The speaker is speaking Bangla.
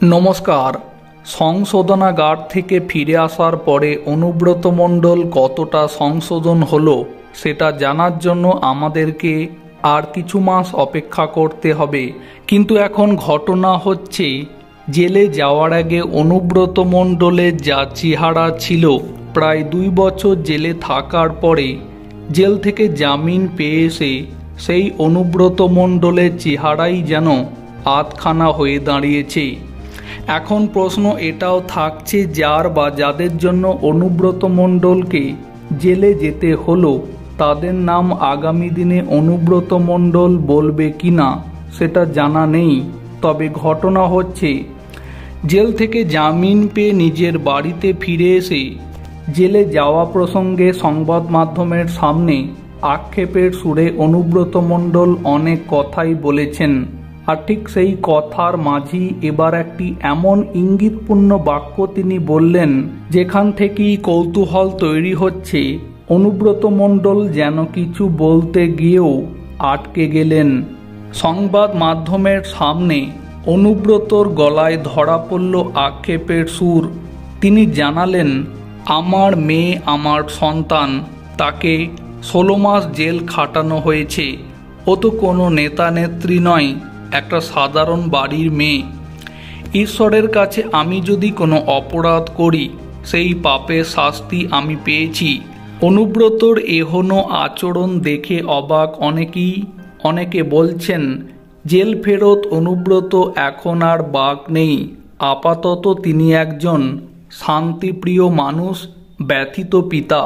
নমস্কার। সংশোধনাগার থেকে ফিরে আসার পরে অনুব্রত মণ্ডল কতটা সংশোধন হলো সেটা জানার জন্য আমাদেরকে আর কিছু মাস অপেক্ষা করতে হবে। কিন্তু এখন ঘটনা হচ্ছে, জেলে যাওয়ার আগে অনুব্রত মণ্ডলের যা চেহারা ছিল, প্রায় 2 বছর জেলে থাকার পরে জেল থেকে জামিন পেয়ে এসে সেই অনুব্রত মণ্ডলের চেহারাই যেন আধখানা হয়ে দাঁড়িয়েছে। এখন প্রশ্ন এটাও থাকছে, যার বা যাদের জন্য অনুব্রত মণ্ডলকে জেলে যেতে হলো তাদের নাম আগামী দিনে অনুব্রত মণ্ডল বলবে কিনা সেটা জানা নেই। তবে ঘটনা হচ্ছে, জেল থেকে জামিন পেয়ে নিজের বাড়িতে ফিরে এসে জেলে যাওয়া প্রসঙ্গে সংবাদ মাধ্যমের সামনে আক্ষেপের সুরে অনুব্রত মণ্ডল অনেক কথাই বলেছেন। আর ঠিক সেই কথার মাঝেই এবার একটি এমন ইঙ্গিতপূর্ণ বাক্য তিনি বললেন, যেখান থেকেই কৌতূহল তৈরি হচ্ছে অনুব্রত মণ্ডল যেন কিছু বলতে গিয়েও আটকে গেলেন। সংবাদ মাধ্যমের সামনে অনুব্রতর গলায় ধরা পড়ল আক্ষেপের সুর। তিনি জানালেন, আমার মেয়ে, আমার সন্তান, তাকে 16 মাস জেল খাটানো হয়েছে। ও তো কোনো নেতা নেত্রী নয়, একটা সাধারণ বাড়ির মেয়ে। ঈশ্বরের কাছে আমি যদি কোনো অপরাধ করি, সেই পাপের শাস্তি আমি পেয়েছি। অনুব্রতর এহেন আচরণ দেখে অবাক অনেকে বলছেন, জেল ফেরত অনুব্রত এখন আর বাক নেই। আপাতত তিনি একজন শান্তিপ্রিয় মানুষ, ব্যথিত পিতা।